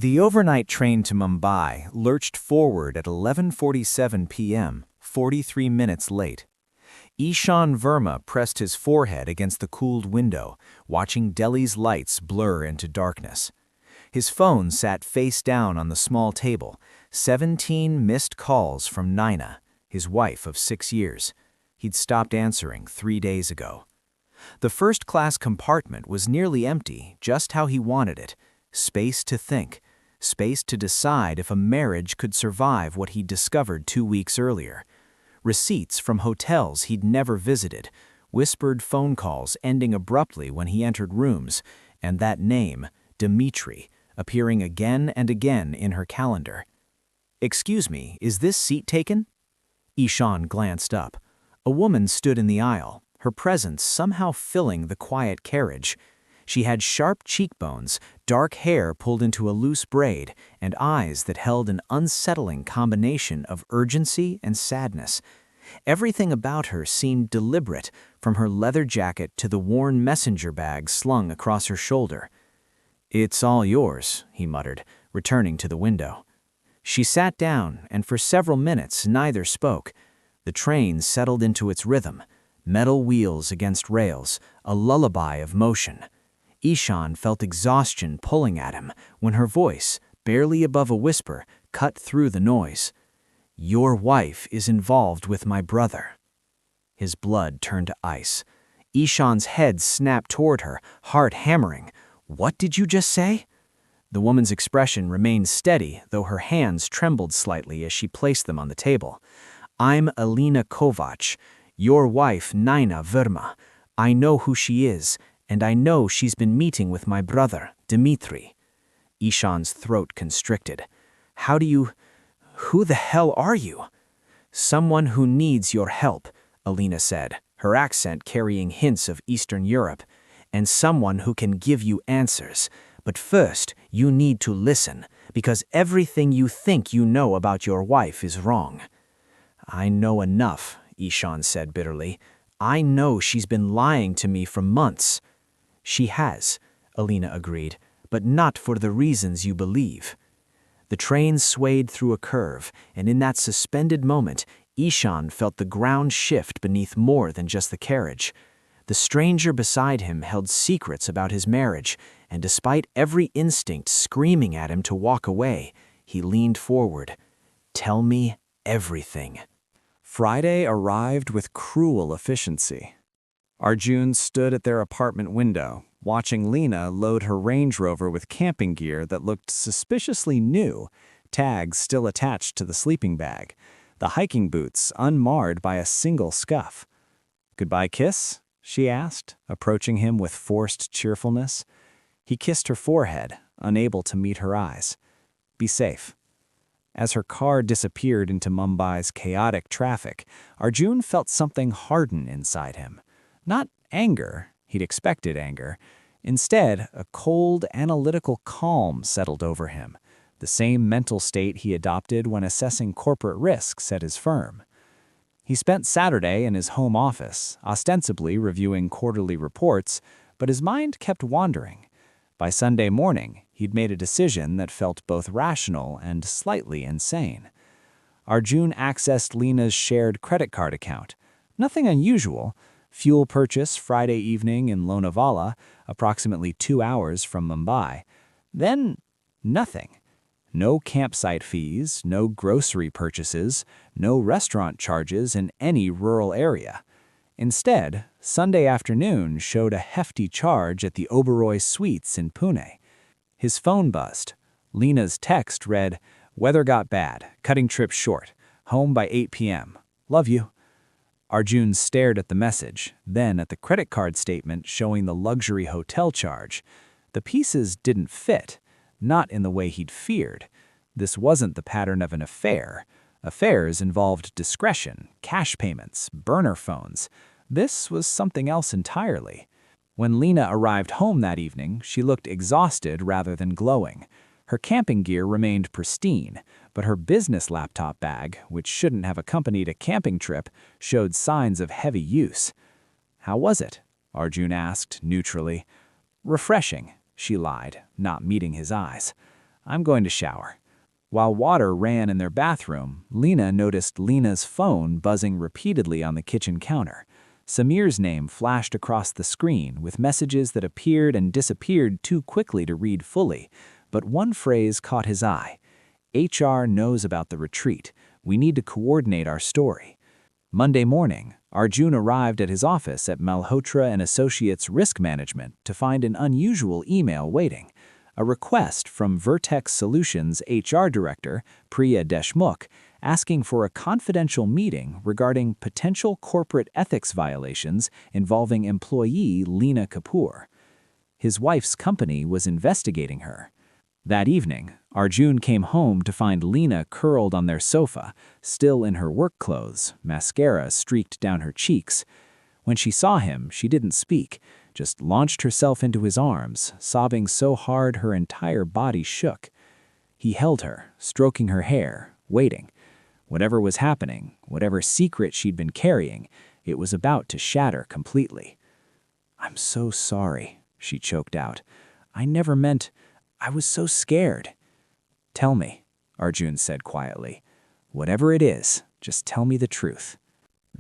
The overnight train to Mumbai lurched forward at 11:47 p.m., 43 minutes late. Ishan Verma pressed his forehead against the cooled window, watching Delhi's lights blur into darkness. His phone sat face down on the small table, 17 missed calls from Naina, his wife of 6 years. He'd stopped answering 3 days ago. The first-class compartment was nearly empty, just how he wanted it. Space to think. Space to decide if a marriage could survive what he'd discovered 2 weeks earlier. Receipts from hotels he'd never visited, whispered phone calls ending abruptly when he entered rooms, and that name, Dimitri, appearing again and again in her calendar. "Excuse me, is this seat taken?" Ishan glanced up. A woman stood in the aisle, her presence somehow filling the quiet carriage. She had sharp cheekbones, dark hair pulled into a loose braid, and eyes that held an unsettling combination of urgency and sadness. Everything about her seemed deliberate, from her leather jacket to the worn messenger bag slung across her shoulder. "It's all yours," he muttered, returning to the window. She sat down, and for several minutes neither spoke. The train settled into its rhythm, metal wheels against rails, a lullaby of motion. Ishan felt exhaustion pulling at him when her voice, barely above a whisper, cut through the noise. "Your wife is involved with my brother." His blood turned to ice. Ishan's head snapped toward her, heart hammering. "What did you just say?" The woman's expression remained steady, though her hands trembled slightly as she placed them on the table. "I'm Alina Kovac, your wife Naina Verma. I know who she is, and I know she's been meeting with my brother, Dimitri." Ishan's throat constricted. Who the hell are you?" "Someone who needs your help," Alina said, her accent carrying hints of Eastern Europe, "and someone who can give you answers. But first, you need to listen, because everything you think you know about your wife is wrong." "I know enough," Ishan said bitterly. "I know she's been lying to me for months." "She has," Alina agreed, "but not for the reasons you believe." The train swayed through a curve, and in that suspended moment, Ishan felt the ground shift beneath more than just the carriage. The stranger beside him held secrets about his marriage, and despite every instinct screaming at him to walk away, he leaned forward. "Tell me everything." Friday arrived with cruel efficiency. Arjun stood at their apartment window, watching Lena load her Range Rover with camping gear that looked suspiciously new, tags still attached to the sleeping bag, the hiking boots unmarred by a single scuff. "Goodbye kiss?" she asked, approaching him with forced cheerfulness. He kissed her forehead, unable to meet her eyes. "Be safe." As her car disappeared into Mumbai's chaotic traffic, Arjun felt something harden inside him. Not anger, he'd expected anger. Instead, a cold, analytical calm settled over him, the same mental state he adopted when assessing corporate risks at his firm. He spent Saturday in his home office, ostensibly reviewing quarterly reports, but his mind kept wandering. By Sunday morning, he'd made a decision that felt both rational and slightly insane. Arjun accessed Lena's shared credit card account. Nothing unusual. Fuel purchase Friday evening in Lonavala, approximately 2 hours from Mumbai. Then, nothing. No campsite fees, no grocery purchases, no restaurant charges in any rural area. Instead, Sunday afternoon showed a hefty charge at the Oberoi Suites in Pune. His phone buzzed. Lena's text read, "Weather got bad, cutting trip short. Home by 8 p.m. Love you." Arjun stared at the message, then at the credit card statement showing the luxury hotel charge. The pieces didn't fit, not in the way he'd feared. This wasn't the pattern of an affair. Affairs involved discretion, cash payments, burner phones. This was something else entirely. When Lena arrived home that evening, she looked exhausted rather than glowing. Her camping gear remained pristine, but her business laptop bag, which shouldn't have accompanied a camping trip, showed signs of heavy use. "How was it?" Arjun asked, neutrally. "Refreshing," she lied, not meeting his eyes. I'm going to shower." While water ran in their bathroom, Lena noticed Lena's phone buzzing repeatedly on the kitchen counter. Samir's name flashed across the screen with messages that appeared and disappeared too quickly to read fully, but one phrase caught his eye. "HR knows about the retreat. We need to coordinate our story." Monday morning, Arjun arrived at his office at Malhotra and Associates Risk Management to find an unusual email waiting. A request from Vertex Solutions HR Director, Priya Deshmukh, asking for a confidential meeting regarding potential corporate ethics violations involving employee Lena Kapoor. His wife's company was investigating her. That evening, Arjun came home to find Lena curled on their sofa, still in her work clothes, mascara streaked down her cheeks. When she saw him, she didn't speak, just launched herself into his arms, sobbing so hard her entire body shook. He held her, stroking her hair, waiting. Whatever was happening, whatever secret she'd been carrying, it was about to shatter completely. "I'm so sorry," she choked out. "I never meant... I was so scared." "Tell me," Arjun said quietly. "Whatever it is, just tell me the truth."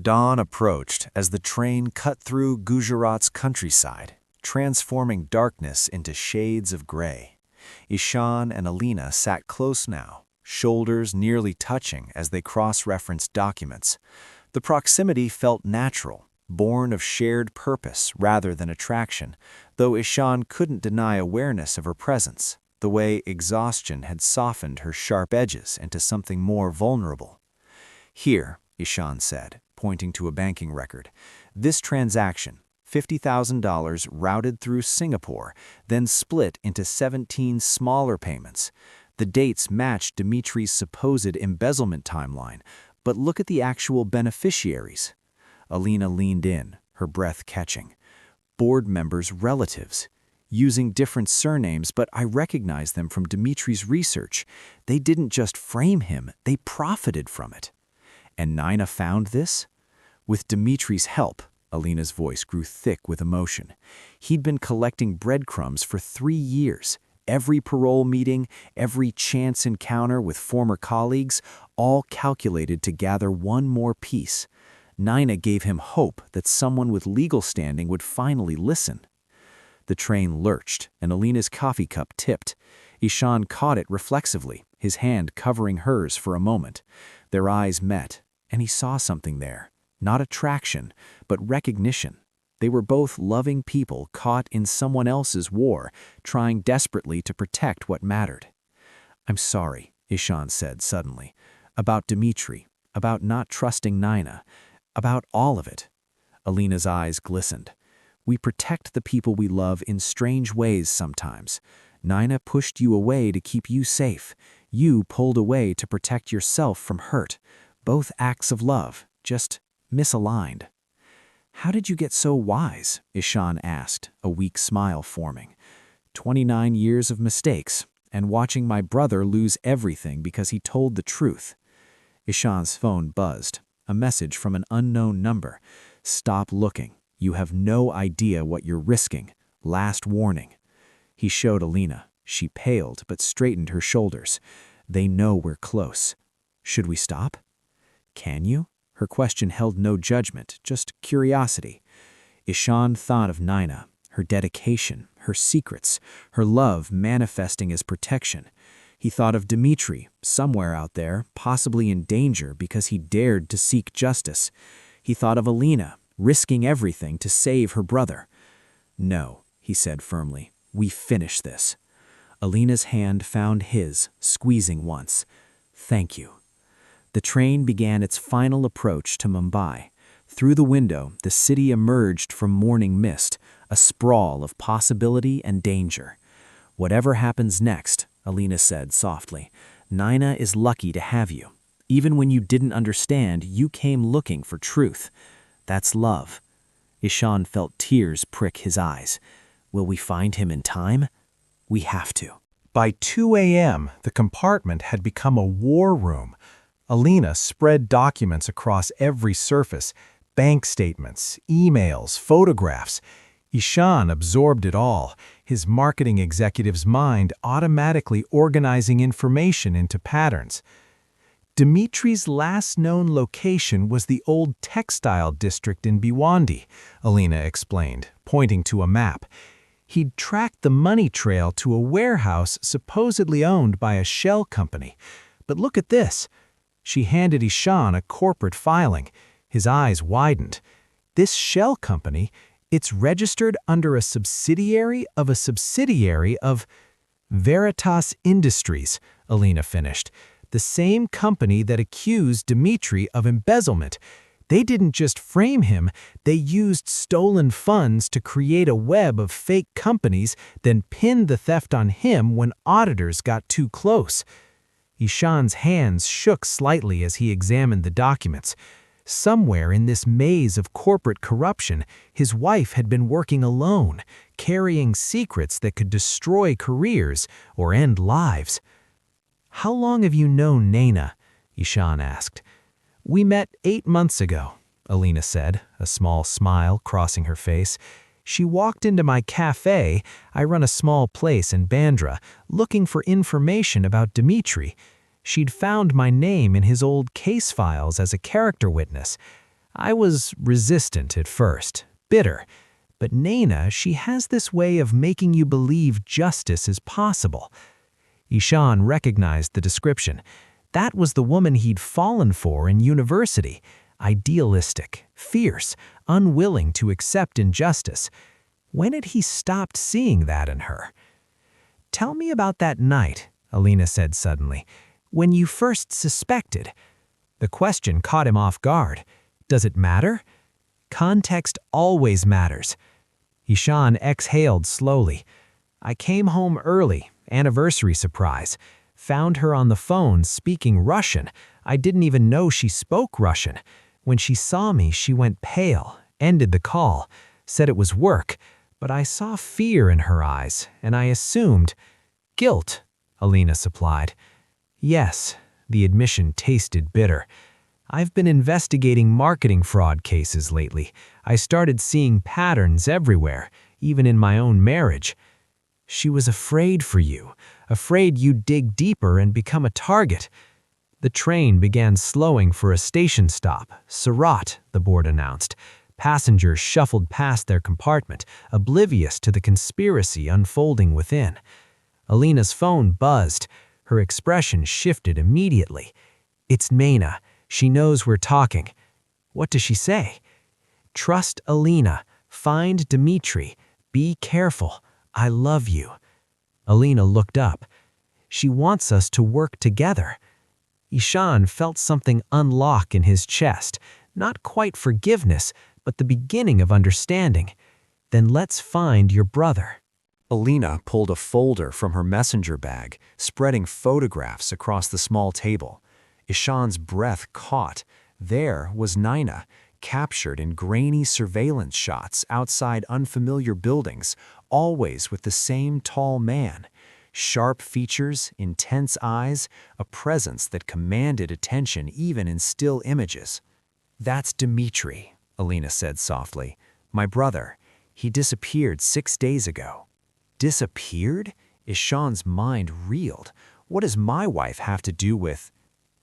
Dawn approached as the train cut through Gujarat's countryside, transforming darkness into shades of gray. Ishan and Alina sat close now, shoulders nearly touching as they cross-referenced documents. The proximity felt natural, born of shared purpose rather than attraction, though Ishan couldn't deny awareness of her presence, the way exhaustion had softened her sharp edges into something more vulnerable. "Here," Ishan said, pointing to a banking record, "this transaction, $50,000 routed through Singapore, then split into 17 smaller payments. The dates match Dimitri's supposed embezzlement timeline, but look at the actual beneficiaries." Alina leaned in, her breath catching. "Board members' relatives. Using different surnames, but I recognize them from Dimitri's research. They didn't just frame him, they profited from it." "And Nina found this?" "With Dimitri's help," Alina's voice grew thick with emotion. "He'd been collecting breadcrumbs for 3 years. Every parole meeting, every chance encounter with former colleagues, all calculated to gather one more piece. Nina gave him hope that someone with legal standing would finally listen." The train lurched, and Alina's coffee cup tipped. Ishan caught it reflexively, his hand covering hers for a moment. Their eyes met, and he saw something there. Not attraction, but recognition. They were both loving people caught in someone else's war, trying desperately to protect what mattered. "I'm sorry," Ishan said suddenly. "About Dimitri, about not trusting Nina, about all of it." Alina's eyes glistened. "We protect the people we love in strange ways sometimes. Nina pushed you away to keep you safe. You pulled away to protect yourself from hurt. Both acts of love, just misaligned." "How did you get so wise?" Ishan asked, a weak smile forming. 29 years of mistakes, and watching my brother lose everything because he told the truth." Ishan's phone buzzed. A message from an unknown number. "Stop looking. You have no idea what you're risking. Last warning." He showed Alina. She paled but straightened her shoulders. "They know we're close. Should we stop?" "Can you?" Her question held no judgment, just curiosity. Ishan thought of Nina, her dedication, her secrets, her love manifesting as protection. He thought of Dimitri, somewhere out there, possibly in danger because he dared to seek justice. He thought of Alina, risking everything to save her brother. "No," he said firmly, "we finish this." Alina's hand found his, squeezing once. "Thank you." The train began its final approach to Mumbai. Through the window, the city emerged from morning mist, a sprawl of possibility and danger. "Whatever happens next," Alina said softly, "Nina is lucky to have you. Even when you didn't understand, you came looking for truth. That's love." Ishan felt tears prick his eyes. "Will we find him in time?" "We have to." By 2 a.m., the compartment had become a war room. Alina spread documents across every surface, bank statements, emails, photographs. Ishan absorbed it all, his marketing executive's mind automatically organizing information into patterns. Dimitri's last known location was the old textile district in Bhiwandi, Alina explained, pointing to a map. He'd tracked the money trail to a warehouse supposedly owned by a shell company. But look at this. She handed Ishan a corporate filing. His eyes widened. This shell company, it's registered under a subsidiary of Veritas Industries, Alina finished. The same company that accused Dimitri of embezzlement. They didn't just frame him, they used stolen funds to create a web of fake companies, then pinned the theft on him when auditors got too close. Ishan's hands shook slightly as he examined the documents. Somewhere in this maze of corporate corruption, his wife had been working alone, carrying secrets that could destroy careers or end lives. "How long have you known Naina?" Ishan asked. "We met 8 months ago," Alina said, a small smile crossing her face. "She walked into my cafe, I run a small place in Bandra, looking for information about Dimitri. She'd found my name in his old case files as a character witness. I was resistant at first, bitter. But Naina, she has this way of making you believe justice is possible." Ishan recognized the description. That was the woman he'd fallen for in university. Idealistic, fierce, unwilling to accept injustice. When had he stopped seeing that in her? "Tell me about that night," Alina said suddenly, "when you first suspected." The question caught him off guard. Does it matter? Context always matters. Ishan exhaled slowly. "I came home early, anniversary surprise. Found her on the phone speaking Russian. I didn't even know she spoke Russian. When she saw me, she went pale, ended the call, said it was work, but I saw fear in her eyes, and I assumed—" "Guilt," Alina supplied. "Yes," the admission tasted bitter. "I've been investigating marketing fraud cases lately. I started seeing patterns everywhere, even in my own marriage. She was afraid for you, afraid you'd dig deeper and become a target." The train began slowing for a station stop. Surat, the board announced. Passengers shuffled past their compartment, oblivious to the conspiracy unfolding within. Alina's phone buzzed. Her expression shifted immediately. "It's Naina. She knows we're talking." "What does she say?" "Trust Alina. Find Dimitri. Be careful. I love you." Alina looked up. "She wants us to work together." Ishan felt something unlock in his chest, not quite forgiveness, but the beginning of understanding. "Then let's find your brother." Alina pulled a folder from her messenger bag, spreading photographs across the small table. Ishan's breath caught. There was Naina, captured in grainy surveillance shots outside unfamiliar buildings, always with the same tall man. Sharp features, intense eyes, a presence that commanded attention even in still images. "That's Dimitri," Alina said softly. "My brother. He disappeared 6 days ago." "Disappeared?" Ishan's mind reeled. "What does my wife have to do with—"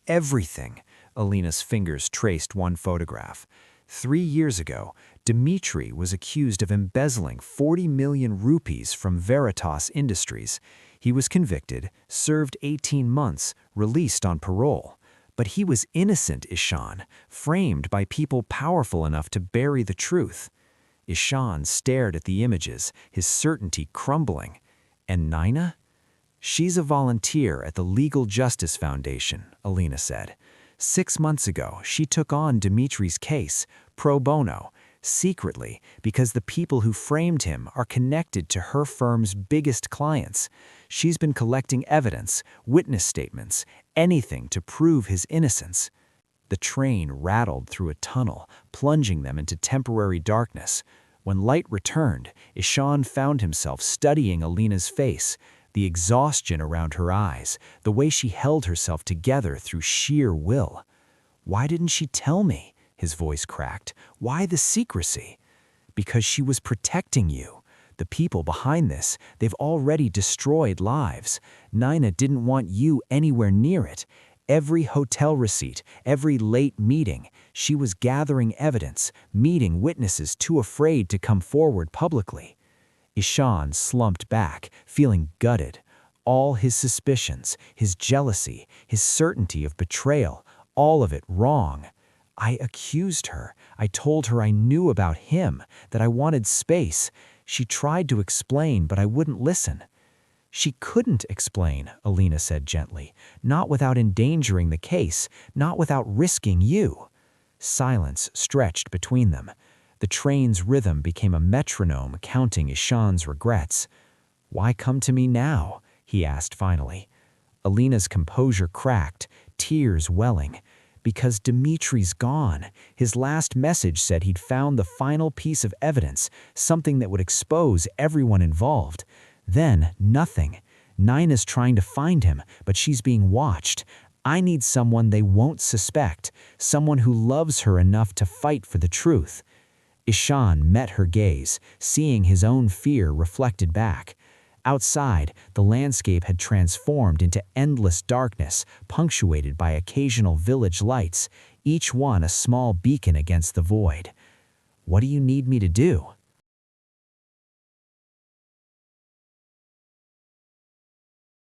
"Everything." Alina's fingers traced one photograph. 3 years ago, Dimitri was accused of embezzling 40 million rupees from Veritas Industries. He was convicted, served 18 months, released on parole. But he was innocent, Ishan, framed by people powerful enough to bury the truth. Ishan stared at the images, his certainty crumbling. "And Naina?" "She's a volunteer at the Legal Justice Foundation," Alina said. 6 months ago, she took on Dimitri's case, pro bono, secretly, because the people who framed him are connected to her firm's biggest clients. She's been collecting evidence, witness statements, anything to prove his innocence. The train rattled through a tunnel, plunging them into temporary darkness. When light returned, Ishan found himself studying Alina's face, the exhaustion around her eyes, the way she held herself together through sheer will. "Why didn't she tell me?" His voice cracked. "Why the secrecy?" Because she was protecting you. The people behind this, they've already destroyed lives. Nina didn't want you anywhere near it. Every hotel receipt, every late meeting, she was gathering evidence, meeting witnesses too afraid to come forward publicly. Ishan slumped back, feeling gutted. All his suspicions, his jealousy, his certainty of betrayal, all of it wrong. I accused her. I told her I knew about him, that I wanted space. She tried to explain, but I wouldn't listen. She couldn't explain, Alina said gently, not without endangering the case, not without risking you. Silence stretched between them. The train's rhythm became a metronome counting Ishan's regrets. "Why come to me now?" he asked finally. Alina's composure cracked, tears welling. "Because Dimitri's gone. His last message said he'd found the final piece of evidence, something that would expose everyone involved. Then, nothing. Nina's trying to find him, but she's being watched. I need someone they won't suspect, someone who loves her enough to fight for the truth." Ishan met her gaze, seeing his own fear reflected back. Outside, the landscape had transformed into endless darkness, punctuated by occasional village lights, each one a small beacon against the void. "What do you need me to do?"